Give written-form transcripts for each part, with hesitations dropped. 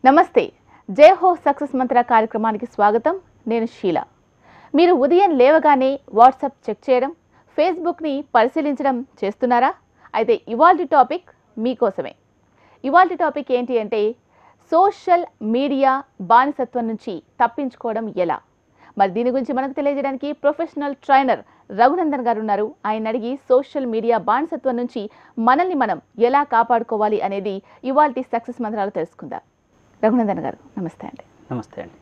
నమస్తే జై హో సక్సెస్ మంత్ర కార్యక్రమానికి స్వాగతం. నేను షీలా. మీరు ఉదయం లేవగానే వాట్సాప్ చెక్ చేయడం, ఫేస్బుక్ని పరిశీలించడం చేస్తున్నారా? అయితే ఇవాల్టి టాపిక్ మీకోసమే. ఇవాల్టి టాపిక్ ఏంటి అంటే సోషల్ మీడియా బానిసత్వం నుంచి తప్పించుకోవడం ఎలా. మరి దీని గురించి మనకు తెలియజేయడానికి ప్రొఫెషనల్ ట్రైనర్ రఘునందన్ గారు ఉన్నారు. ఆయన అడిగి సోషల్ మీడియా బానిసత్వం నుంచి మనల్ని మనం ఎలా కాపాడుకోవాలి అనేది ఇవాల్టి సక్సెస్ మంత్రాలు తెలుసుకుందాం. రఘునందన్ గారు నమస్తే అండి. నమస్తే అండి.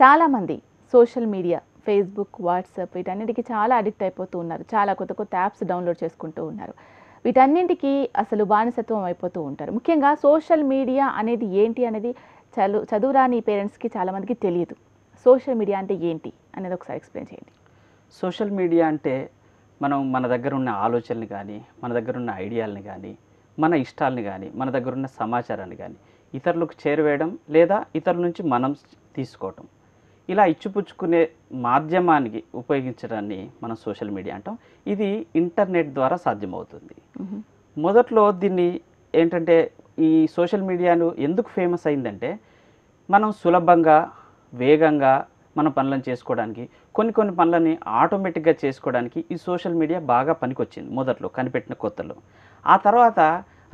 చాలామంది సోషల్ మీడియా ఫేస్బుక్, వాట్సాప్ వీటన్నిటికీ చాలా అడిక్ట్ అయిపోతూ ఉన్నారు. చాలా కొత్త కొత్త యాప్స్ డౌన్లోడ్ చేసుకుంటూ ఉన్నారు. వీటన్నింటికి అసలు బానిసత్వం అయిపోతూ ఉంటారు. ముఖ్యంగా సోషల్ మీడియా అనేది ఏంటి అనేది చదువురాని పేరెంట్స్కి చాలామందికి తెలియదు. సోషల్ మీడియా అంటే ఏంటి అనేది ఒకసారి ఎక్స్ప్లెయిన్ చేయండి. సోషల్ మీడియా అంటే మనం మన దగ్గర ఉన్న ఆలోచనలు కానీ, మన దగ్గర ఉన్న ఐడియాలని కానీ, మన ఇష్టాలని కానీ, మన దగ్గర ఉన్న సమాచారాన్ని కానీ ఇతరులకు చేరవేయడం లేదా ఇతరుల నుంచి మనం తీసుకోవటం, ఇలా ఇచ్చిపుచ్చుకునే మాధ్యమానికి ఉపయోగించడాన్ని మనం సోషల్ మీడియా అంటాం. ఇది ఇంటర్నెట్ ద్వారా సాధ్యమవుతుంది. మొదట్లో దీన్ని ఏంటంటే ఈ సోషల్ మీడియాను ఎందుకు ఫేమస్ అయిందంటే మనం సులభంగా వేగంగా మన పనులను చేసుకోవడానికి, కొన్ని పనులని ఆటోమేటిక్గా చేసుకోవడానికి ఈ సోషల్ మీడియా బాగా పనికొచ్చింది మొదట్లో కనిపెట్టిన కొత్తలో. ఆ తర్వాత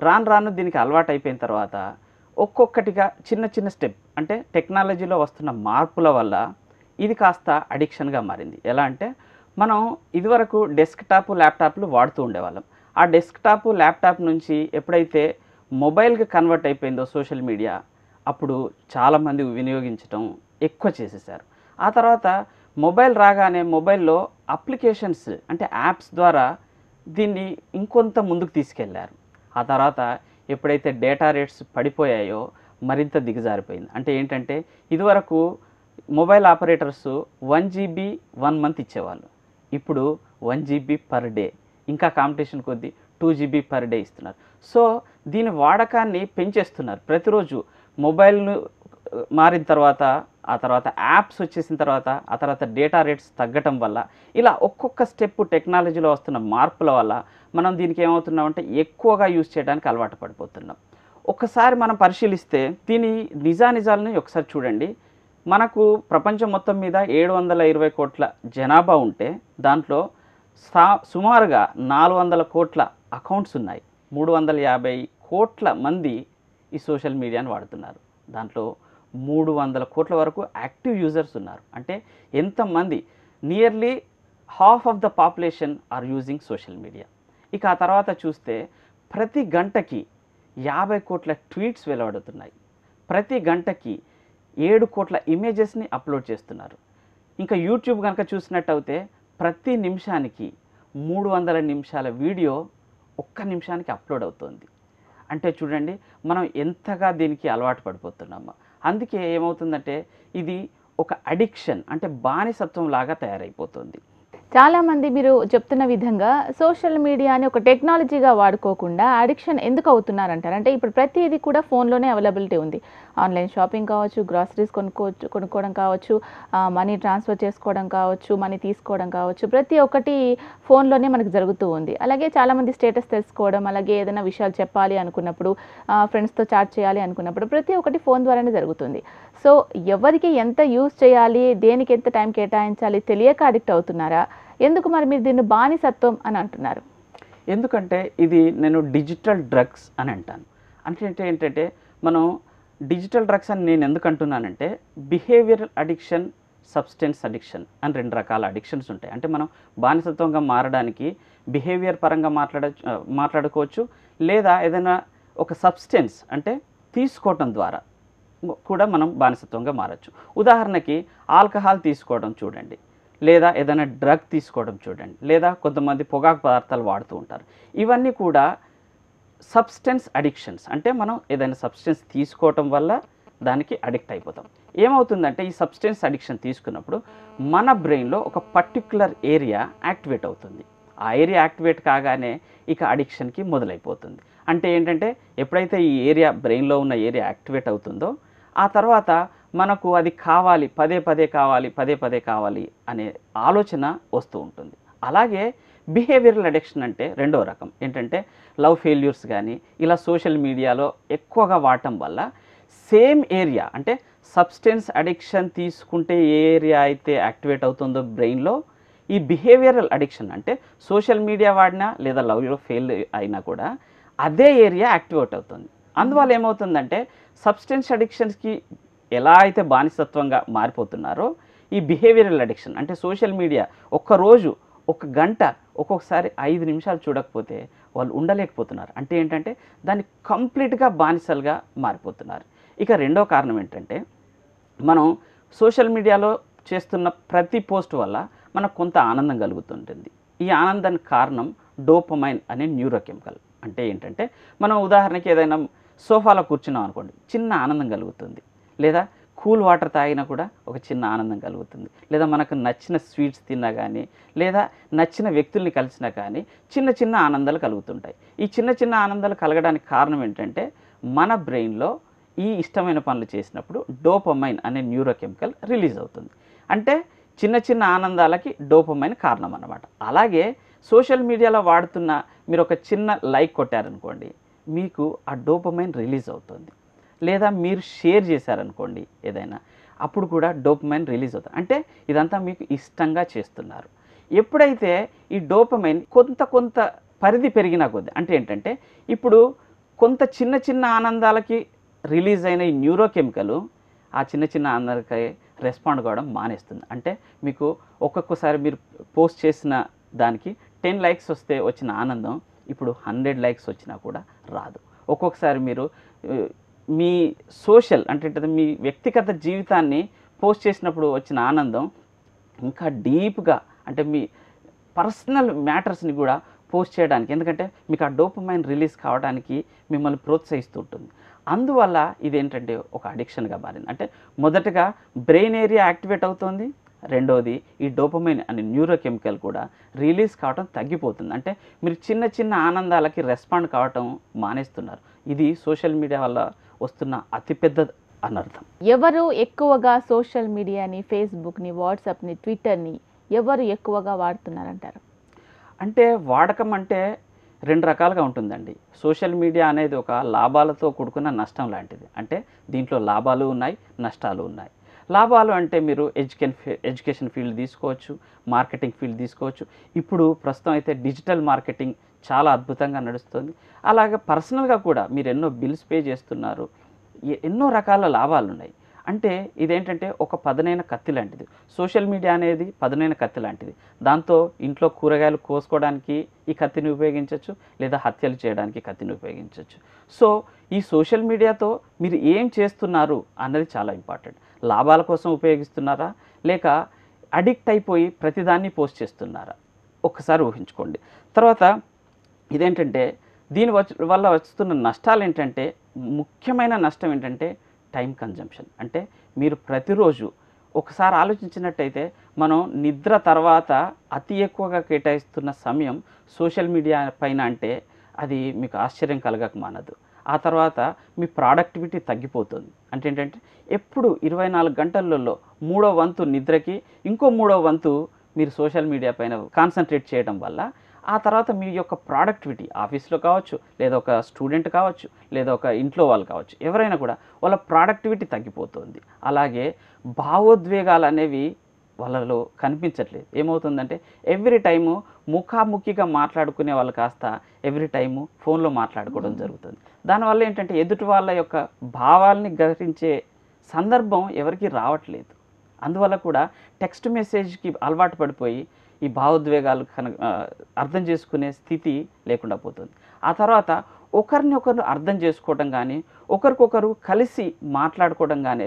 రాను దీనికి అలవాటు అయిపోయిన తర్వాత ఒక్కొక్కటిగా చిన్న స్టెప్ అంటే టెక్నాలజీలో వస్తున్న మార్పుల వల్ల ఇది కాస్త అడిక్షన్గా మారింది. ఎలా అంటే మనం ఇదివరకు డెస్క్టాప్ ల్యాప్టాప్లు వాడుతూ ఉండేవాళ్ళం. ఆ డెస్క్టాప్ ల్యాప్టాప్ నుంచి ఎప్పుడైతే మొబైల్కి కన్వర్ట్ అయిపోయిందో సోషల్ మీడియా, అప్పుడు చాలామంది వినియోగించడం ఎక్కువ చేసేసారు. ఆ తర్వాత మొబైల్ రాగానే మొబైల్లో అప్లికేషన్స్ అంటే యాప్స్ ద్వారా దీన్ని ఇంకొంత ముందుకు తీసుకెళ్లారు. ఆ తర్వాత ఎప్పుడైతే డేటా రేట్స్ పడిపోయాయో మరింత దిగజారిపోయింది. అంటే ఏంటంటే ఇదివరకు మొబైల్ ఆపరేటర్స్ 1 GB 1 month ఇచ్చేవాళ్ళు. ఇప్పుడు 1 GB per day, ఇంకా కాంపిటీషన్ కొద్దీ 2 GB per day ఇస్తున్నారు. సో దీని వాడకాన్ని పెంచేస్తున్నారు. ప్రతిరోజు మొబైల్ను మారిన తర్వాత, ఆ తర్వాత యాప్స్ వచ్చేసిన తర్వాత, ఆ తర్వాత డేటా రేట్స్ తగ్గటం వల్ల ఇలా ఒక్కొక్క స్టెప్ టెక్నాలజీలో వస్తున్న మార్పుల వల్ల మనం దీనికి ఏమవుతున్నామంటే ఎక్కువగా యూజ్ చేయడానికి అలవాటు పడిపోతున్నాం. ఒక్కసారి మనం పరిశీలిస్తే దీని నిజానిజాలని ఒకసారి చూడండి. మనకు ప్రపంచం మొత్తం మీద 720 కోట్ల జనాభా ఉంటే దాంట్లో సుమారుగా 400 కోట్ల అకౌంట్స్ ఉన్నాయి. 350 కోట్ల మంది ఈ సోషల్ మీడియాని వాడుతున్నారు. దాంట్లో 300 కోట్ల వరకు యాక్టివ్ యూజర్స్ ఉన్నారు. అంటే ఎంతమంది, nearly half of the population are using social media. ఇక ఆ తర్వాత చూస్తే ప్రతి గంటకి 50 కోట్ల ట్వీట్స్ వెలువడుతున్నాయి. ప్రతి గంటకి 7 కోట్ల ఇమేజెస్ని అప్లోడ్ చేస్తున్నారు. ఇంకా యూట్యూబ్ కనుక చూసినట్టయితే ప్రతి నిమిషానికి 300 నిమిషాల వీడియో 1 నిమిషానికి అప్లోడ్ అవుతుంది. అంటే చూడండి మనం ఎంతగా దీనికి అలవాటు పడిపోతున్నామో. అందుకే ఏమవుతుందంటే ఇది ఒక అడిక్షన్, అంటే బానిసత్వం లాగా తయారైపోతుంది. చాలామంది మీరు చెప్తున్న విధంగా సోషల్ మీడియాని ఒక టెక్నాలజీగా వాడుకోకుండా అడిక్షన్ ఎందుకు అవుతున్నారంటారు? అంటే ఇప్పుడు ప్రతిదీ కూడా ఫోన్లోనే అవైలబిలిటీ ఉంది. ఆన్లైన్ షాపింగ్ కావచ్చు, గ్రాసరీస్ కొనుక్కోవడం కావచ్చు, మనీ ట్రాన్స్ఫర్ చేసుకోవడం కావచ్చు, మనీ తీసుకోవడం కావచ్చు, ప్రతి ఒక్కటి ఫోన్లోనే మనకు జరుగుతూ ఉంది. అలాగే చాలామంది స్టేటస్ తెలుసుకోవడం, అలాగే ఏదైనా విషయాలు చెప్పాలి అనుకున్నప్పుడు, ఫ్రెండ్స్తో చాట్ చేయాలి అనుకున్నప్పుడు ప్రతి ఒక్కటి ఫోన్ ద్వారానే జరుగుతుంది. సో ఎవరికి ఎంత యూజ్ చేయాలి, దేనికి ఎంత టైం కేటాయించాలి తెలియక అడిక్ట్ అవుతున్నారా? ఎందుకు మరి మీరు దీన్ని బానిసత్వం అని అంటున్నారు? ఎందుకంటే ఇది నేను డిజిటల్ డ్రగ్స్ అని అంటాను. అంటే ఏంటంటే మనం డిజిటల్ డ్రగ్స్ అని నేను ఎందుకు అంటున్నానంటే బిహేవియరల్ అడిక్షన్, సబ్స్టెన్స్ అడిక్షన్ అని 2 రకాల అడిక్షన్స్ ఉంటాయి. అంటే మనం బానిసత్వంగా మారడానికి బిహేవియర్ పరంగా మాట్లాడుకోవచ్చు, లేదా ఏదైనా ఒక సబ్స్టెన్స్ అంటే తీసుకోవటం ద్వారా కూడా మనం బానిసత్వంగా మారచ్చు. ఉదాహరణకి ఆల్కహాల్ తీసుకోవడం చూడండి, లేదా ఏదైనా డ్రగ్ తీసుకోవడం చూడండి, లేదా కొంతమంది పొగాకు పదార్థాలు వాడుతూ ఉంటారు. ఇవన్నీ కూడా సబ్స్టెన్స్ అడిక్షన్స్. అంటే మనం ఏదైనా సబ్స్టెన్స్ తీసుకోవటం వల్ల దానికి అడిక్ట్ అయిపోతాం. ఏమవుతుందంటే ఈ సబ్స్టెన్స్ అడిక్షన్ తీసుకున్నప్పుడు మన బ్రెయిన్లో ఒక పర్టిక్యులర్ ఏరియా యాక్టివేట్ అవుతుంది. ఆ ఏరియా యాక్టివేట్ కాగానే ఇక అడిక్షన్కి మొదలైపోతుంది. అంటే ఏంటంటే ఎప్పుడైతే ఈ ఏరియా బ్రెయిన్లో ఉన్న ఏరియా యాక్టివేట్ అవుతుందో ఆ తర్వాత మనకు అది కావాలి, పదే పదే కావాలి, పదే పదే కావాలి అనే ఆలోచన వస్తూ ఉంటుంది. అలాగే బిహేవియరల్ అడిక్షన్ అంటే రెండో రకం ఏంటంటే లవ్ ఫెయిల్యూర్స్ కానీ ఇలా సోషల్ మీడియాలో ఎక్కువగా వాడటం వల్ల సేమ్ ఏరియా అంటే సబ్స్టెన్స్ అడిక్షన్ తీసుకుంటే ఏ ఏరియా అయితే యాక్టివేట్ అవుతుందో బ్రెయిన్లో ఈ బిహేవియరల్ అడిక్షన్ అంటే సోషల్ మీడియా వాడినా లేదా లవ్లో ఫెయిల్ అయినా కూడా అదే ఏరియా యాక్టివేట్ అవుతుంది. అందువల్ల ఏమవుతుందంటే సబ్స్టెన్స్ అడిక్షన్స్కి ఎలా అయితే బానిసత్వంగా మారిపోతున్నారో ఈ బిహేవియరల్ అడిక్షన్ అంటే సోషల్ మీడియా ఒక్కరోజు ఒక గంట ఒక్కొక్కసారి 5 నిమిషాలు చూడకపోతే వాళ్ళు ఉండలేకపోతున్నారు. అంటే ఏంటంటే దాన్ని కంప్లీట్గా బానిసలుగా మారిపోతున్నారు. ఇక రెండో కారణం ఏంటంటే మనం సోషల్ మీడియాలో చేస్తున్న ప్రతి పోస్ట్ వల్ల మనకు కొంత ఆనందం కలుగుతుంటుంది. ఈ ఆనందానికి కారణం డోపమైన్ అనే న్యూరోకెమికల్. అంటే ఏంటంటే మనం ఉదాహరణకి ఏదైనా సోఫాలో కూర్చున్నాం అనుకోండి, చిన్న ఆనందం కలుగుతుంది. లేదా కూల్ వాటర్ తాగినా కూడా ఒక చిన్న ఆనందం కలుగుతుంది. లేదా మనకు నచ్చిన స్వీట్స్ తిన్నా కానీ లేదా నచ్చిన వ్యక్తుల్ని కలిసినా కానీ చిన్న చిన్న ఆనందాలు కలుగుతుంటాయి. ఈ చిన్న చిన్న ఆనందాలు కలగడానికి కారణం ఏంటంటే మన బ్రెయిన్లో ఈ ఇష్టమైన పనులు చేసినప్పుడు డోపమైన్ అనే న్యూరోకెమికల్ రిలీజ్ అవుతుంది. అంటే చిన్న చిన్న ఆనందాలకి డోపమైన్ కారణం అన్నమాట. అలాగే సోషల్ మీడియాలో వాడుతున్న మీరు ఒక చిన్న లైక్ కొట్టారనుకోండి, మీకు ఆ డోపమైన్ రిలీజ్ అవుతుంది. లేదా మీరు షేర్ చేశారనుకోండి ఏదైనా, అప్పుడు కూడా డోపమైన్ రిలీజ్ అవుతుంది. అంటే ఇదంతా మీకు ఇష్టంగా చేస్తున్నారు. ఎప్పుడైతే ఈ డోపమైన్ కొంత పరిధి పెరిగినా కొద్ది అంటే ఏంటంటే ఇప్పుడు కొంత చిన్న చిన్న ఆనందాలకి రిలీజ్ అయిన ఈ న్యూరోకెమికల్ ఆ చిన్న చిన్న ఆనందాలకి రెస్పాండ్ కావడం మానేస్తుంది. అంటే మీకు ఒక్కొక్కసారి మీరు పోస్ట్ చేసిన దానికి 10 లైక్స్ వస్తే వచ్చిన ఆనందం ఇప్పుడు 100 లైక్స్ వచ్చినా కూడా రాదు. ఒక్కొక్కసారి మీరు మీ సోషల్ అంటే మీ వ్యక్తిగత జీవితాన్ని పోస్ట్ చేసినప్పుడు వచ్చిన ఆనందం ఇంకా డీప్గా అంటే మీ పర్సనల్ మ్యాటర్స్ని కూడా పోస్ట్ చేయడానికి, ఎందుకంటే మీకు ఆ డోపమైన్ రిలీజ్ కావడానికి మిమ్మల్ని ప్రోత్సహిస్తుంటుంది. అందువల్ల ఇదేంటంటే ఒక అడిక్షన్గా మారింది. అంటే మొదటగా బ్రెయిన్ ఏరియా యాక్టివేట్ అవుతుంది, రెండోది ఈ డోపమైన్ అనే న్యూరోకెమికల్ కూడా రిలీజ్ కావటం తగ్గిపోతుంది. అంటే మీరు చిన్న చిన్న ఆనందాలకి రెస్పాండ్ కావటం మానేస్తున్నారు. ఇది సోషల్ మీడియా వల్ల వస్తున్న అతిపెద్ద అనర్థం. ఎవరు ఎక్కువగా సోషల్ మీడియాని, ఫేస్బుక్ని, వాట్సాప్ని, ట్విట్టర్ని ఎవరు ఎక్కువగా వాడుతున్నారంటారు? అంటే వాడకం అంటే 2 రకాలుగా ఉంటుందండి. సోషల్ మీడియా అనేది ఒక లాభాలతో కూడుకున్న నష్టం లాంటిది. అంటే దీంట్లో లాభాలు ఉన్నాయి, నష్టాలు ఉన్నాయి. లాభాలు అంటే మీరు ఎడ్యుకేషన్ ఫీల్డ్ తీసుకోవచ్చు, మార్కెటింగ్ ఫీల్డ్ తీసుకోవచ్చు. ఇప్పుడు ప్రస్తుతం అయితే డిజిటల్ మార్కెటింగ్ చాలా అద్భుతంగా నడుస్తుంది. అలాగే పర్సనల్గా కూడా మీరు ఎన్నో బిల్స్ పే చేస్తున్నారు. ఎన్నో రకాల లాభాలు ఉన్నాయి. అంటే ఇదేంటంటే ఒక పదునైన కత్తి లాంటిది. సోషల్ మీడియా అనేది పదునైన కత్తి లాంటిది. దాంతో ఇంట్లో కూరగాయలు కోసుకోవడానికి ఈ కత్తిని ఉపయోగించవచ్చు, లేదా హత్యలు చేయడానికి కత్తిని ఉపయోగించవచ్చు. సో ఈ సోషల్ మీడియాతో మీరు ఏం చేస్తున్నారు అన్నది చాలా ఇంపార్టెంట్. లాభాల కోసం ఉపయోగిస్తున్నారా, లేక అడిక్ట్ అయిపోయి ప్రతిదాన్ని పోస్ట్ చేస్తున్నారా? ఒక్కసారి ఊహించుకోండి. తర్వాత ఇదేంటంటే దీని వల్ల వస్తున్న నష్టాలు ఏంటంటే, ముఖ్యమైన నష్టం ఏంటంటే టైం కన్జంప్షన్. అంటే మీరు ప్రతిరోజు ఒకసారి ఆలోచించినట్టయితే మనం నిద్ర తర్వాత అతి ఎక్కువగా కేటాయిస్తున్న సమయం సోషల్ మీడియా పైన అంటే అది మీకు ఆశ్చర్యం కలగక మానదు. ఆ తర్వాత మీ ప్రొడక్టివిటీ తగ్గిపోతుంది. అంటే ఏంటంటే ఎప్పుడు 24 గంటలలో 3వ వంతు నిద్రకి, ఇంకో 3వ వంతు మీరు సోషల్ మీడియా పైన కాన్సన్ట్రేట్ చేయడం వల్ల ఆ తర్వాత మీ యొక్క ప్రొడక్టివిటీ ఆఫీస్లో కావచ్చు, లేదా ఒక స్టూడెంట్ కావచ్చు, లేదా ఒక ఇంట్లో వాళ్ళు కావచ్చు, ఎవరైనా కూడా వాళ్ళ ప్రొడక్టివిటీ తగ్గిపోతుంది. అలాగే భావోద్వేగాలు అనేవి వాళ్ళలో కనిపించట్లేదు. ఏమవుతుందంటే ఎవ్రీ టైము ముఖాముఖిగా మాట్లాడుకునే వాళ్ళు కాస్త ఎవ్రీ టైము ఫోన్లో మాట్లాడుకోవడం జరుగుతుంది. దానివల్ల ఏంటంటే ఎదుటి వాళ్ళ యొక్క భావాల్ని గ్రహించే సందర్భం ఎవరికి రావట్లేదు. అందువల్ల కూడా టెక్స్ట్ మెసేజ్కి అలవాటు పడిపోయి ఈ భావోద్వేగాలు అర్థం చేసుకునే స్థితి లేకుండా పోతుంది. ఆ తర్వాత ఒకరిని ఒకరు అర్థం చేసుకోవడం కానీ, ఒకరికొకరు కలిసి మాట్లాడుకోవడం కానీ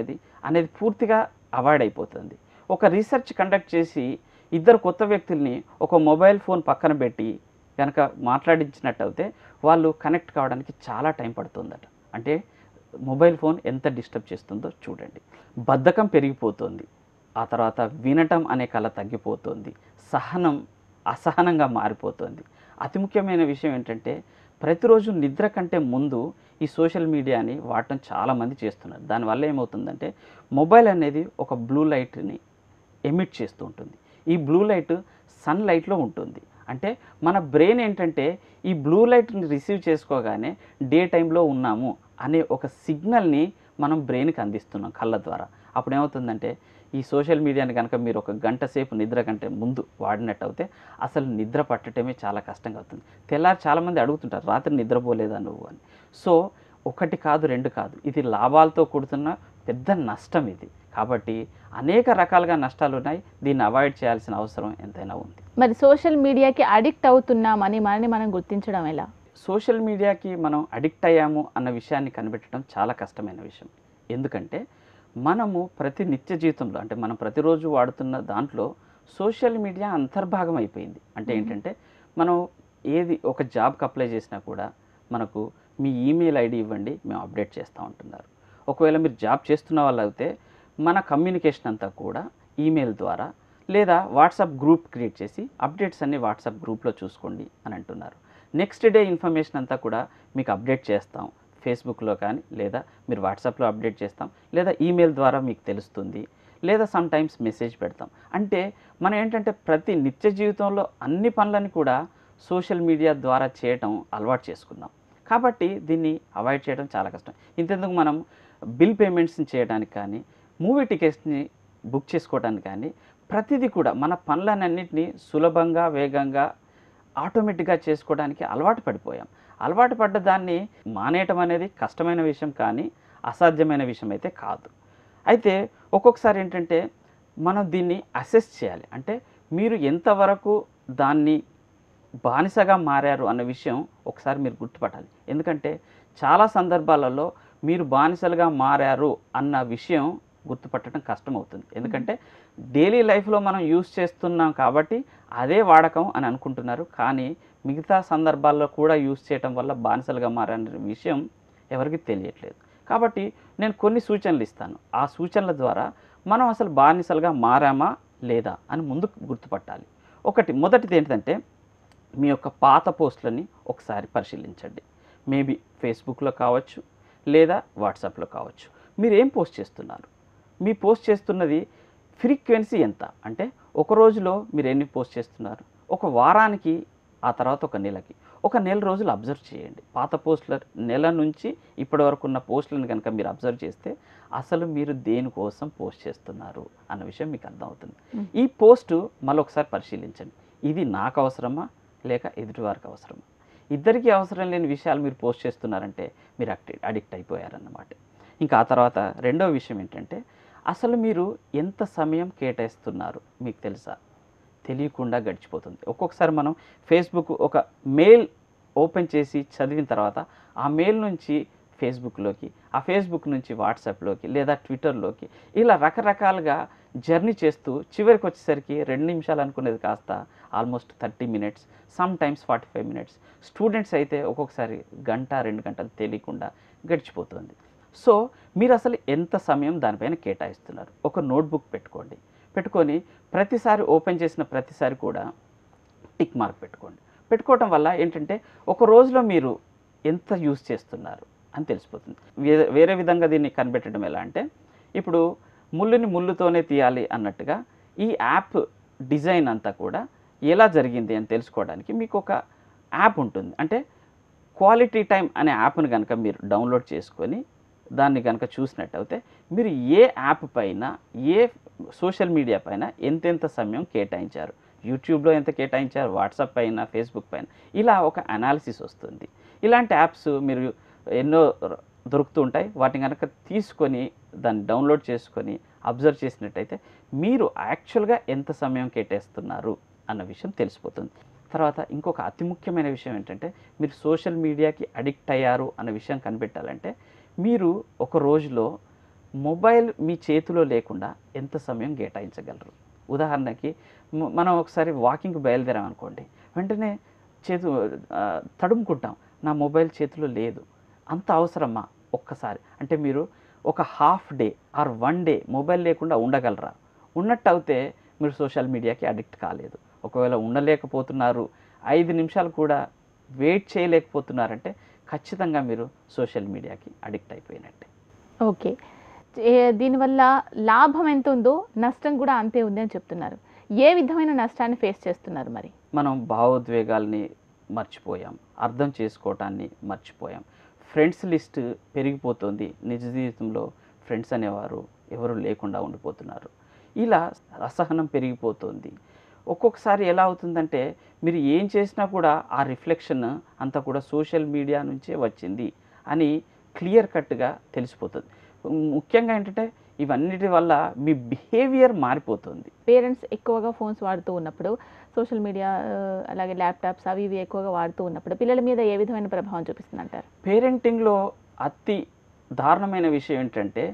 అనేది పూర్తిగా అవాయిడ్ అయిపోతుంది. ఒక రీసెర్చ్ కండక్ట్ చేసి 2 కొత్త వ్యక్తుల్ని ఒక మొబైల్ ఫోన్ పక్కన పెట్టి కనుక మాట్లాడించినట్టయితే వాళ్ళు కనెక్ట్ కావడానికి చాలా టైం పడుతుందట. అంటే మొబైల్ ఫోన్ ఎంత డిస్టర్బ్ చేస్తుందో చూడండి. బద్ధకం పెరిగిపోతుంది. ఆ తర్వాత వినటం అనే కళ తగ్గిపోతుంది. సహనం అసహనంగా మారిపోతుంది. అతి ముఖ్యమైన విషయం ఏంటంటే ప్రతిరోజు నిద్ర కంటే ముందు ఈ సోషల్ మీడియాని వాడటం చాలామంది చేస్తున్నారు. దానివల్ల ఏమవుతుందంటే మొబైల్ అనేది ఒక బ్లూ లైట్‌ని ఎమిట్ చేస్తూ ఉంటుంది. ఈ బ్లూ లైట్ సన్‌లైట్‌లో ఉంటుంది. అంటే మన బ్రెయిన్ ఏంటంటే ఈ బ్లూ లైట్‌ని రిసీవ్ చేసుకోగానే డే టైమ్‌లో ఉన్నాము అనే ఒక సిగ్నల్‌ని మనం బ్రెయిన్‌కి అందిస్తున్నాం కళ్ళ ద్వారా. అప్పుడేమవుతుందంటే ఈ సోషల్ మీడియాని గనక మీరు ఒక గంట సేపు నిద్ర కంటే ముందు వాడినట్టయితే అసలు నిద్ర పట్టడమే చాలా కష్టంగా అవుతుంది. తెల్లారి చాలామంది అడుగుతుంటారు, రాత్రి నిద్రపోలేదా నువ్వు అని. సో ఒకటి కాదు, 2 కాదు. ఇది లాభాలతో కూడుతున్న పెద్ద నష్టం ఇది. కాబట్టి అనేక రకాలుగా నష్టాలున్నాయి. దీన్ని అవాయిడ్ చేయాల్సిన అవసరం ఎంతైనా ఉంది. మరి సోషల్ మీడియాకి అడిక్ట్ అవుతున్నామని మనల్ని మనం గుర్తించడం ఎలా? సోషల్ మీడియాకి మనం అడిక్ట్ అయ్యాము అన్న విషయాన్ని కనిపెట్టడం చాలా కష్టమైన విషయం. ఎందుకంటే మనము ప్రతి నిత్య జీవితంలో అంటే మనం ప్రతిరోజు వాడుతున్న దాంట్లో సోషల్ మీడియా అంతర్భాగం అయిపోయింది. అంటే ఏంటంటే మనం ఏది ఒక జాబ్‌కి అప్లై చేసినా కూడా మనకు మీ ఈమెయిల్ ఐడీ ఇవ్వండి, మేము అప్డేట్ చేస్తూ ఉంటున్నారు. ఒకవేళ మీరు జాబ్ చేస్తున్న వాళ్ళైతే మన కమ్యూనికేషన్ అంతా కూడా ఈమెయిల్ ద్వారా లేదా వాట్సాప్ గ్రూప్ క్రియేట్ చేసి అప్డేట్స్ అన్నీ వాట్సాప్ గ్రూప్‌లో చూసుకోండి అని అంటున్నారు. నెక్స్ట్ డే ఇన్ఫర్మేషన్ అంతా కూడా మీకు అప్డేట్ చేస్తాం. ఫేస్బుక్‌లో కానీ లేదా మీరు వాట్సాప్‌లో అప్డేట్ చేస్తాం. లేదా ఈమెయిల్ ద్వారా మీకు తెలుస్తుంది. లేదా సమ్‌టైమ్స్ మెసేజ్ పెడతాం. అంటే మనం ఏంటంటే ప్రతి నిత్య జీవితంలో అన్ని పనులను కూడా సోషల్ మీడియా ద్వారా చేయటం అలవాటు చేసుకున్నాం. కాబట్టి దీన్ని అవాయిడ్ చేయడం చాలా కష్టం. ఇంతెందుకు మనం బిల్ పేమెంట్స్‌ని చేయడానికి కానీ, మూవీ టికెట్స్‌ని బుక్ చేసుకోవడానికి కానీ ప్రతిదీ కూడా మన పనులన్నింటినీ సులభంగా, వేగంగా, ఆటోమేటిక్‌గా చేసుకోవడానికి అలవాటు పడిపోయాం. అలవాటు పడ్డ దాన్ని మానేయటం అనేది కష్టమైన విషయం కానీ అసాధ్యమైన విషయం అయితే కాదు. అయితే ఒక్కొక్కసారి ఏంటంటే మనం దీన్ని అసెస్ చేయాలి. అంటే మీరు ఎంతవరకు దాన్ని బానిసగా మారారు అన్న విషయం ఒకసారి మీరు గుర్తుపట్టాలి. ఎందుకంటే చాలా సందర్భాలలో మీరు బానిసలుగా మారారు అన్న విషయం గుర్తుపట్టడం కష్టమవుతుంది. ఎందుకంటే డైలీ లైఫ్‌లో మనం యూజ్ చేస్తున్నాం కాబట్టి అదే వాడకం అని అనుకుంటున్నారు. కానీ మిగతా సందర్భాల్లో కూడా యూజ్ చేయటం వల్ల బానిసలుగా మారనే విషయం ఎవరికీ తెలియట్లేదు. కాబట్టి నేను కొన్ని సూచనలు ఇస్తాను. ఆ సూచనల ద్వారా మనం అసలు బానిసలుగా మారామా లేదా అని ముందు గుర్తుపట్టాలి. మొదటిది ఏంటంటే మీ యొక్క పాత పోస్టులని ఒకసారి పరిశీలించండి. మేబీ ఫేస్బుక్‌లో కావచ్చు లేదా వాట్సాప్‌లో కావచ్చు. మీరు ఏం పోస్ట్ చేస్తున్నారు? మీ పోస్ట్ చేస్తున్నది ఫ్రీక్వెన్సీ ఎంత? అంటే ఒక రోజులో మీరు ఎన్ని పోస్ట్ చేస్తున్నారు? ఒక వారానికి, ఆ తర్వాత ఒక నెలకి. ఒక నెల రోజులు అబ్జర్వ్ చేయండి. పాత పోస్టుల నెల నుంచి ఇప్పటి వరకు ఉన్న పోస్టులను కనుక మీరు అబ్జర్వ్ చేస్తే అసలు మీరు దేనికోసం పోస్ట్ చేస్తున్నారు అన్న విషయం మీకు అర్థమవుతుంది. ఈ పోస్టు మళ్ళొకసారి పరిశీలించండి. ఇది నాకు అవసరమా లేక ఎదుటివారికి అవసరమా? ఇద్దరికీ అవసరం లేని విషయాలు మీరు పోస్ట్ చేస్తున్నారంటే మీరు అడిక్ట్ అయిపోయారన్నమాట. ఇంకా ఆ తర్వాత రెండవ విషయం ఏంటంటే అసలు మీరు ఎంత సమయం కేటాయిస్తున్నారు మీకు తెలుసా? తెలియకుండా గడిచిపోతుంది. ఒక్కొక్కసారి మనం ఫేస్బుక్ ఒక మెయిల్ ఓపెన్ చేసి చదివిన తర్వాత ఆ మెయిల్ నుంచి ఫేస్బుక్‌లోకి, ఆ ఫేస్బుక్ నుంచి వాట్సాప్‌లోకి లేదా ట్విట్టర్‌లోకి ఇలా రకరకాలుగా జర్నీ చేస్తూ చివరికి వచ్చేసరికి 2 నిమిషాలు అనుకునేది కాస్త almost 30 minutes, sometimes 45 minutes. Students అయితే ఒక్కొక్కసారి గంట, 2 గంటలు తెలియకుండా గడిచిపోతుంది. సో మీరు అసలు ఎంత సమయం దానిపైన కేటాయిస్తున్నారు? ఒక నోట్‌బుక్ పెట్టుకొని ప్రతిసారి ఓపెన్ చేసిన ప్రతిసారి కూడా టిక్ మార్క్ పెట్టుకోండి. పెట్టుకోవటం వల్ల ఏంటంటే ఒక రోజులో మీరు ఎంత యూజ్ చేస్తున్నారు అని తెలిసిపోతుంది. వేరే విధంగా దీన్ని కనిపెట్టడం ఎలా అంటే ఇప్పుడు ముళ్ళుని ముళ్ళుతోనే తీయాలి అన్నట్టుగా ఈ యాప్ డిజైన్ అంతా కూడా ఎలా జరిగింది అని తెలుసుకోవడానికి మీకు ఒక యాప్ ఉంటుంది. అంటే క్వాలిటీ టైమ్ అనే యాప్‌ని కనుక మీరు డౌన్లోడ్ చేసుకొని దాన్ని కనుక చూసినట్టయితే మీరు ఏ యాప్ పైన, ఏ సోషల్ మీడియా పైన ఎంతెంత సమయం కేటాయించారు, యూట్యూబ్‌లో ఎంత కేటాయించారు, వాట్సాప్ పైన, ఫేస్బుక్ పైన, ఇలా ఒక అనాలిసిస్ వస్తుంది. ఇలాంటి యాప్స్ మీరు ఎన్నో దొరుకుతూ ఉంటాయి. వాటిని కనుక తీసుకొని దాన్ని డౌన్లోడ్ చేసుకొని అబ్జర్వ్ చేసినట్టయితే మీరు యాక్చువల్‌గా ఎంత సమయం కేటాయిస్తున్నారు అన్న విషయం తెలిసిపోతుంది. తర్వాత ఇంకొక అతి ముఖ్యమైన విషయం ఏంటంటే మీరు సోషల్ మీడియాకి అడిక్ట్ అయ్యారు అన్న విషయం కనిపెట్టాలంటే మీరు ఒక రోజులో మొబైల్ మీ చేతిలో లేకుండా ఎంత సమయం కేటాయించగలరు? ఉదాహరణకి మనం ఒకసారి వాకింగ్‌కి బయలుదేరామనుకోండి, వెంటనే తడుముకుంటాం. నా మొబైల్ చేతిలో లేదు. అంత అవసరమా? ఒక్కసారి అంటే మీరు ఒక half day or 1 day mobile లేకుండా ఉండగలరా? ఉన్నట్టయితే మీరు సోషల్ మీడియాకి అడిక్ట్ కాలేదు. ఒకవేళ ఉండలేకపోతున్నారు, 5 నిమిషాలు కూడా వెయిట్ చేయలేకపోతున్నారంటే ఖచ్చితంగా మీరు సోషల్ మీడియాకి అడిక్ట్ అయిపోయినట్టే. ఓకే. దీనివల్ల లాభం ఎంత ఉందో నష్టం కూడా అంతే ఉంది అని చెప్తున్నారు. ఏ విధమైన నష్టాన్ని ఫేస్ చేస్తున్నారు మరి? మనం భావోద్వేగాల్ని మర్చిపోయాం, అర్థం చేసుకోవటాన్ని మర్చిపోయాం. ఫ్రెండ్స్ లిస్ట్ పెరిగిపోతుంది, నిజ జీవితంలో ఫ్రెండ్స్ అనేవారు ఎవరు లేకుండా ఉండిపోతున్నారు. ఇలా అసహనం పెరిగిపోతుంది. ఒక్కొక్కసారి ఎలా అవుతుందంటే మీరు ఏం చేసినా కూడా ఆ రిఫ్లెక్షన్ అంతా కూడా సోషల్ మీడియా నుంచే వచ్చింది అని క్లియర్ కట్గా తెలిసిపోతుంది. ముఖ్యంగా ఏంటంటే ఇవన్నిటి వల్ల మీ బిహేవియర్ మారిపోతుంది. పేరెంట్స్ ఎక్కువగా ఫోన్స్ వాడుతూ ఉన్నప్పుడు, సోషల్ మీడియా అలాగే ల్యాప్టాప్స్ అవి ఇవి ఎక్కువగా వాడుతూ ఉన్నప్పుడు పిల్లల మీద ఏ విధమైన ప్రభావం చూపిస్తుందంటారు? పేరెంటింగ్లో అతి దారుణమైన విషయం ఏంటంటే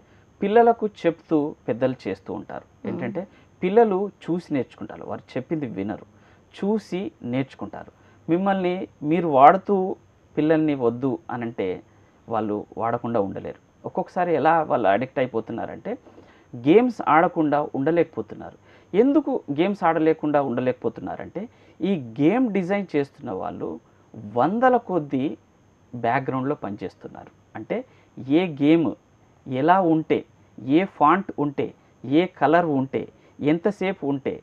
పిల్లలకు చెప్తూ పెద్దలు చేస్తూ ఉంటారు. ఏంటంటే పిల్లలు చూసి నేర్చుకుంటారు, వారు చెప్పింది వినరు, చూసి నేర్చుకుంటారు. మిమ్మల్ని మీరు వాడుతూ పిల్లల్ని వద్దు అని అంటే వాళ్ళు వాడకుండా ఉండలేరు. ఒక్కొక్కసారి ఎలా వాళ్ళు అడిక్ట్ అయిపోతున్నారంటే గేమ్స్ ఆడకుండా ఉండలేకపోతున్నారు. ఎందుకు గేమ్స్ ఆడలేకుండా ఉండలేకపోతున్నారంటే ఈ గేమ్ డిజైన్ చేస్తున్న వాళ్ళు వందల కొద్దీ బ్యాక్గ్రౌండ్లో పనిచేస్తున్నారు. అంటే ఏ గేమ్ ఎలా ఉంటే, ఏ ఫాంట్ ఉంటే, ఏ కలర్ ఉంటే, ఎంతసేపు ఉంటే,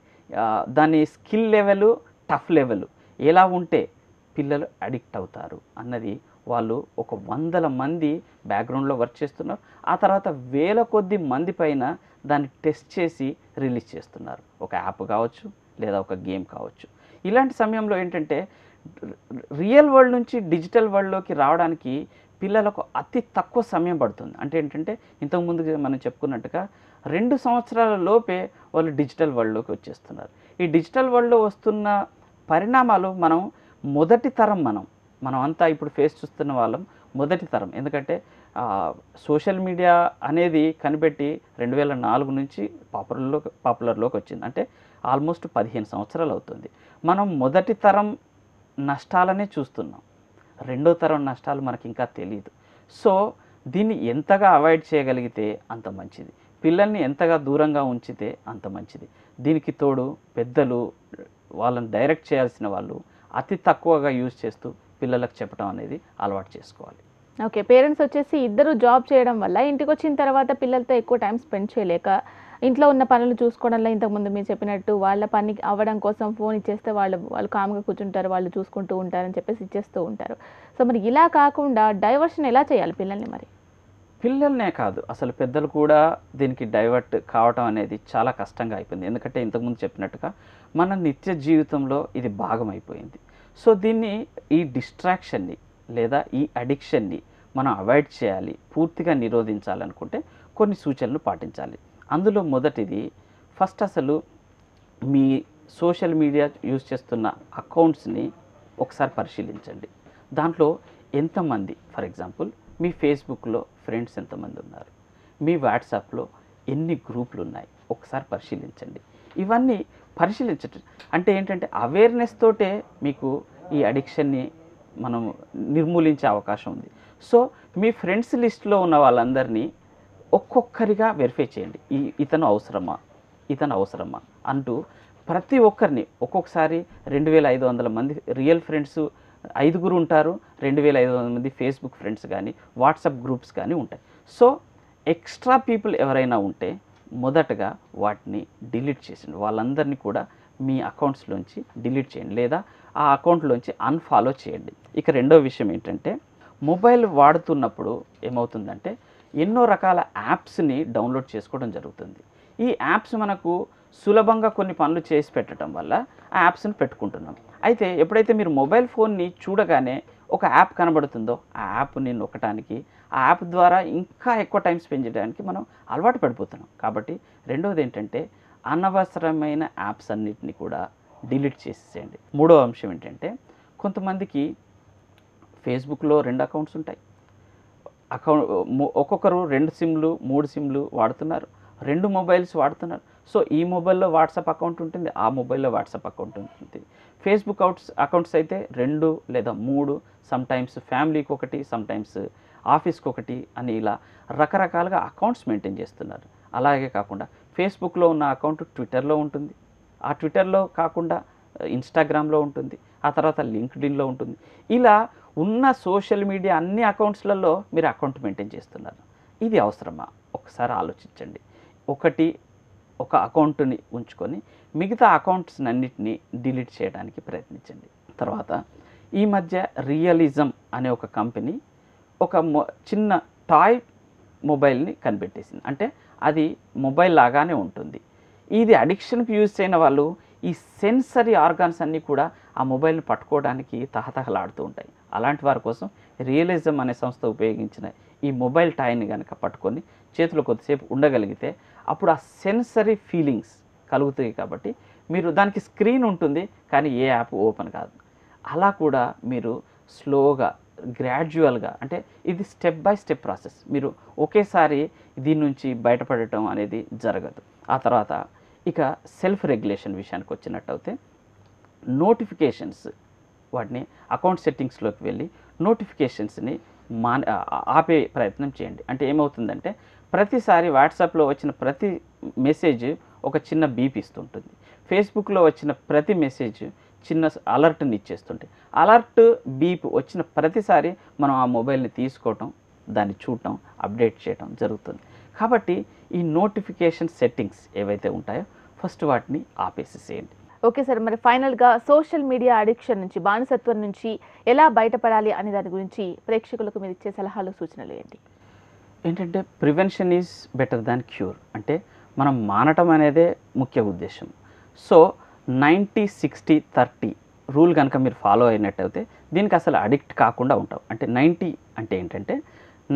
దాని స్కిల్ లెవెల్, టఫ్ లెవెల్ ఎలా ఉంటే పిల్లలు అడిక్ట్ అవుతారు అన్నది వాళ్ళు ఒక 100 మంది బ్యాక్గ్రౌండ్లో వర్క్ చేస్తున్నారు. ఆ తర్వాత వేల కొద్ది మంది పైన దాన్ని టెస్ట్ చేసి రిలీజ్ చేస్తున్నారు. ఒక యాప్ కావచ్చు లేదా ఒక గేమ్ కావచ్చు. ఇలాంటి సమయంలో ఏంటంటే రియల్ వరల్డ్ నుంచి డిజిటల్ వరల్డ్లోకి రావడానికి పిల్లలకు అతి తక్కువ సమయం పడుతుంది. అంటే ఏంటంటే ఇంతకుముందు మనం చెప్పుకున్నట్టుగా 2 సంవత్సరాల లోపే వాళ్ళు డిజిటల్ వరల్డ్లోకి వచ్చేస్తున్నారు. ఈ డిజిటల్ వరల్డ్లో వస్తున్న పరిణామాలు మొదటి తరం మనం అంతా ఇప్పుడు ఫేస్ చూస్తున్న వాళ్ళం మొదటి తరం. ఎందుకంటే సోషల్ మీడియా అనేది కనిపెట్టి 2004 నుంచి పాపులర్లోకి వచ్చింది. అంటే ఆల్మోస్ట్ 15 సంవత్సరాలు అవుతుంది. మనం మొదటి తరం నష్టాలనే చూస్తున్నాం, రెండో తరం నష్టాలు మనకి ఇంకా తెలియదు. సో దీన్ని ఎంతగా అవాయిడ్ చేయగలిగితే అంత మంచిది, పిల్లల్ని ఎంతగా దూరంగా ఉంచితే అంత మంచిది. దీనికి తోడు పెద్దలు వాళ్ళని డైరెక్ట్ చేయాల్సిన వాళ్ళు అతి తక్కువగా యూజ్ చేస్తూ పిల్లలకు చెప్పడం అనేది అలవాటు చేసుకోవాలి. ఓకే. పేరెంట్స్ వచ్చేసి ఇద్దరు జాబ్ చేయడం వల్ల ఇంటికి వచ్చిన తర్వాత పిల్లలతో ఎక్కువ టైం స్పెండ్ చేయలేక ఇంట్లో ఉన్న పనులు చూసుకోవడంలో ఇంతకుముందు మీరు చెప్పినట్టు వాళ్ళ పని అవ్వడం కోసం ఫోన్ ఇచ్చేస్తే వాళ్ళు కామ్గా కూర్చుంటారు, వాళ్ళు చూసుకుంటూ ఉంటారని చెప్పేసి ఇచ్చేస్తూ ఉంటారు. సో మరి ఇలా కాకుండా డైవర్షన్ ఎలా చేయాలి పిల్లల్ని మరి? పిల్లలనే కాదు అసలు పెద్దలు కూడా దీనికి డైవర్ట్ కావటం అనేది చాలా కష్టంగా అయిపోయింది. ఎందుకంటే ఇంతకుముందు చెప్పినట్టుగా మన నిత్య జీవితంలో ఇది భాగం అయిపోయింది. సో దీన్ని ఈ డిస్ట్రాక్షన్ని లేదా ఈ అడిక్షన్ని మనం అవాయిడ్ చేయాలి, పూర్తిగా నిరోధించాలనుకుంటే కొన్ని సూచనలు పాటించాలి. అందులో మొదటిది ఫస్ట్ అసలు మీ సోషల్ మీడియా యూజ్ చేస్తున్న అకౌంట్స్ని ఒకసారి పరిశీలించండి. దాంట్లో ఎంతమంది, ఫర్ ఎగ్జాంపుల్ మీ ఫేస్బుక్లో ఫ్రెండ్స్ ఎంతమంది ఉన్నారు, మీ వాట్సాప్లో ఎన్ని గ్రూపులు ఉన్నాయి ఒకసారి పరిశీలించండి. ఇవన్నీ పరిశీలించటం అంటే ఏంటంటే అవేర్నెస్ తోటే మీకు ఈ అడిక్షన్ని మనం నిర్మూలించే అవకాశం ఉంది. సో మీ ఫ్రెండ్స్ లిస్ట్లో ఉన్న వాళ్ళందరినీ ఒక్కొక్కరిగా వెరిఫై చేయండి. ఇతను అవసరమా అంటూ ప్రతి ఒక్కరిని ఒక్కొక్కసారి 2500 మంది రియల్ ఫ్రెండ్స్ 5 ఉంటారు, 2500 మంది ఫేస్బుక్ ఫ్రెండ్స్ కానీ వాట్సాప్ గ్రూప్స్ కానీ ఉంటాయి. సో ఎక్స్ట్రా పీపుల్ ఎవరైనా ఉంటే మొదటగా వాటిని డిలీట్ చేయండి. వాళ్ళందరినీ కూడా మీ అకౌంట్స్లోంచి డిలీట్ చేయండి లేదా ఆ అకౌంట్లోంచి అన్ఫాలో చేయండి. ఇక రెండో విషయం ఏంటంటే మొబైల్ వాడుతున్నప్పుడు ఏమవుతుందంటే ఎన్నో రకాల యాప్స్ని డౌన్లోడ్ చేసుకోవడం జరుగుతుంది. ఈ యాప్స్ మనకు సులభంగా కొన్ని పనులు చేసి పెట్టడం వల్ల ఆ యాప్స్ని పెట్టుకుంటున్నాం. అయితే ఎప్పుడైతే మీరు మొబైల్ ఫోన్ని చూడగానే ఒక యాప్ కనబడుతుందో ఆ యాప్ని నొక్కడానికి, ఆ యాప్ ద్వారా ఇంకా ఎక్కువ టైం స్పెండ్ చేయడానికి మనం అలవాటు పడిపోతున్నాం. కాబట్టి రెండవది ఏంటంటే అనవసరమైన యాప్స్ అన్నిటిని కూడా డిలీట్ చేసేయండి. మూడో అంశం ఏంటంటే కొంతమందికి ఫేస్బుక్లో 2 అకౌంట్స్ ఉంటాయి. ఒక్కొక్కరు 2 సిమ్లు 3 సిమ్లు వాడుతున్నారు, 2 మొబైల్స్ వాడుతున్నారు. సో ఈ మొబైల్లో వాట్సాప్ అకౌంట్ ఉంటుంది, ఆ మొబైల్లో వాట్సాప్ అకౌంట్ ఉంటుంది. ఫేస్బుక్ అకౌంట్స్ అయితే 2 లేదా 3, సమ్టైమ్స్ ఫ్యామిలీకి ఒకటి, సమ్టైమ్స్ ఆఫీస్కి ఒకటి అని ఇలా రకరకాలుగా అకౌంట్స్ మెయింటైన్ చేస్తున్నారు. అలాగే కాకుండా ఫేస్బుక్లో ఉన్న అకౌంట్ ట్విట్టర్లో ఉంటుంది, ఆ ట్విట్టర్లో కాకుండా ఇన్స్టాగ్రామ్లో ఉంటుంది, ఆ తర్వాత లింక్డ్ఇన్లో ఉంటుంది. ఇలా ఉన్న సోషల్ మీడియా అన్ని అకౌంట్స్లలో మీరు అకౌంట్ మెయింటైన్ చేస్తున్నారు. ఇది అవసరమా? ఒకసారి ఆలోచించండి. ఒక అకౌంట్ని ఉంచుకొని మిగతా అకౌంట్స్ అన్నిటినీ డిలీట్ చేయడానికి ప్రయత్నించండి. తర్వాత ఈ మధ్య రియలిజం అనే ఒక కంపెనీ ఒక చిన్న టాయ్ మొబైల్ని కనిపెట్టేసింది. అంటే అది మొబైల్ లాగానే ఉంటుంది. ఇది అడిక్షన్కి యూజ్ చేయని వాళ్ళు ఈ సెన్సరీ ఆర్గాన్స్ అన్నీ కూడా ఆ మొబైల్ని పట్టుకోవడానికి తహతహలాడుతూ ఉంటాయి. అలాంటి వారి కోసం రియలిజం అనే సంస్థ ఉపయోగించిన ఈ మొబైల్ టాయ్ని కనుక పట్టుకొని చేతిలో కొద్దిసేపు ఉండగలిగితే అప్పుడు ఆ సెన్సరీ ఫీలింగ్స్ కలుగుతాయి. కాబట్టి మీరు దానికి స్క్రీన్ ఉంటుంది కానీ ఏ యాప్ ఓపెన్ కాదు. అలా కూడా మీరు స్లోగా గ్రాడ్యువల్గా, అంటే ఇది స్టెప్ బై స్టెప్ ప్రాసెస్, మీరు ఒకేసారి దీని నుంచి బయటపడటం అనేది జరగదు. ఆ తర్వాత ఇక సెల్ఫ్ రెగ్యులేషన్ విషయానికి వచ్చినట్టయితే నోటిఫికేషన్స్, వాటిని అకౌంట్ సెట్టింగ్స్లోకి వెళ్ళి నోటిఫికేషన్స్ని ఆపే ప్రయత్నం చేయండి. అంటే ఏమవుతుందంటే ప్రతిసారి వాట్సాప్లో వచ్చిన ప్రతి మెసేజ్ ఒక చిన్న బీప్ ఇస్తుంటుంది. ఫేస్బుక్లో వచ్చిన ప్రతి మెసేజ్ చిన్న అలర్ట్ని ఇచ్చేస్తుంటాయి. అలర్ట్ బీప్ వచ్చిన ప్రతిసారి మనం ఆ మొబైల్ని తీసుకోవటం, దాన్ని చూడటం, అప్డేట్ చేయటం జరుగుతుంది. కాబట్టి ఈ నోటిఫికేషన్ సెట్టింగ్స్ ఏవైతే ఉంటాయో ఫస్ట్ వాటిని ఆపేసేసేయండి. ఓకే సార్, మరి ఫైనల్గా సోషల్ మీడియా అడిక్షన్ నుంచి, బానిసత్వం నుంచి ఎలా బయటపడాలి అనే దాని గురించి ప్రేక్షకులకు మీరు ఇచ్చే సలహాలు, సూచనలు ఏంటి? ఏంటంటే prevention is better than cure. అంటే మనం మానటం అనేదే ముఖ్య ఉద్దేశం. సో 90-60-30 రూల్ కనుక మీరు ఫాలో అయినట్టయితే దీనికి అసలు అడిక్ట్ కాకుండా ఉంటాం. అంటే 90 అంటే ఏంటంటే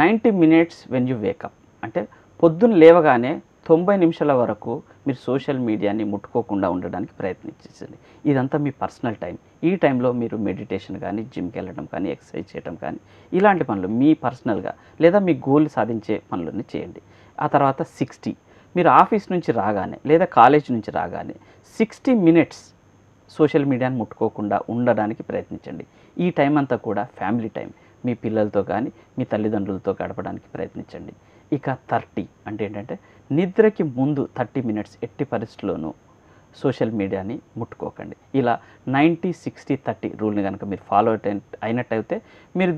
90 మినిట్స్ వెన్ యూ వేకప్. అంటే పొద్దున్న లేవగానే 90 నిమిషాల వరకు మీరు సోషల్ మీడియాని ముట్టుకోకుండా ఉండడానికి ప్రయత్నించండి. ఇదంతా మీ పర్సనల్ టైం. ఈ టైంలో మీరు మెడిటేషన్ కానీ, జిమ్కి వెళ్ళడం కానీ, ఎక్సర్సైజ్ చేయడం కానీ, ఇలాంటి పనులు మీ పర్సనల్గా లేదా మీ గోల్ సాధించే పనులన్నీ చేయండి. ఆ తర్వాత 60, మీరు ఆఫీస్ నుంచి రాగానే లేదా కాలేజ్ నుంచి రాగానే 60 మినిట్స్ సోషల్ మీడియాని ముట్టుకోకుండా ఉండడానికి ప్రయత్నించండి. ఈ టైం అంతా కూడా ఫ్యామిలీ టైం, మీ పిల్లలతో కానీ మీ తల్లిదండ్రులతో గడపడానికి ప్రయత్నించండి. ఇక 30 అంటే ఏంటంటే నిద్రకి ముందు 30 మినిట్స్ ఎట్టి పరిస్థితుల్లోనూ సోషల్ మీడియాని ముట్టుకోకండి. ఇలా 90-60-30 రూల్ని కనుక మీరు ఫాలో అయినట్టయితే మీరు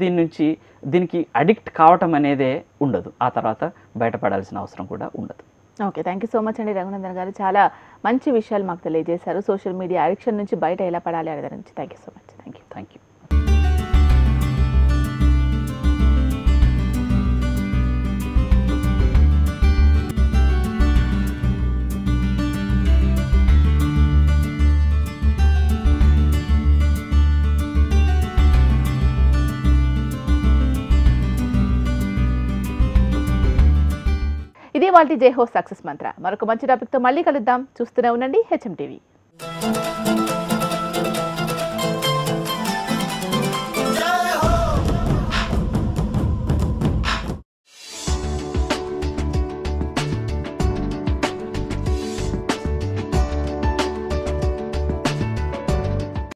దీనికి అడిక్ట్ కావటం అనేదే ఉండదు. ఆ తర్వాత బయటపడాల్సిన అవసరం కూడా ఉండదు. Okay, thank you so much అండి రఘునందన్ గారు. చాలా మంచి విషయాలు మాకు తెలియజేశారు. సోషల్ మీడియా అడిక్షన్ నుంచి బయట ఎలా పడాలి అనే దాని నుంచి. Thank you so much. Thank you. ఇదే వాళ్ళ జై హో సక్సెస్ మంత్ర. మరొక మంచి టాపిక్తో మళ్ళీ కలుద్దాం. చూస్తూనే ఉండండి HM TV.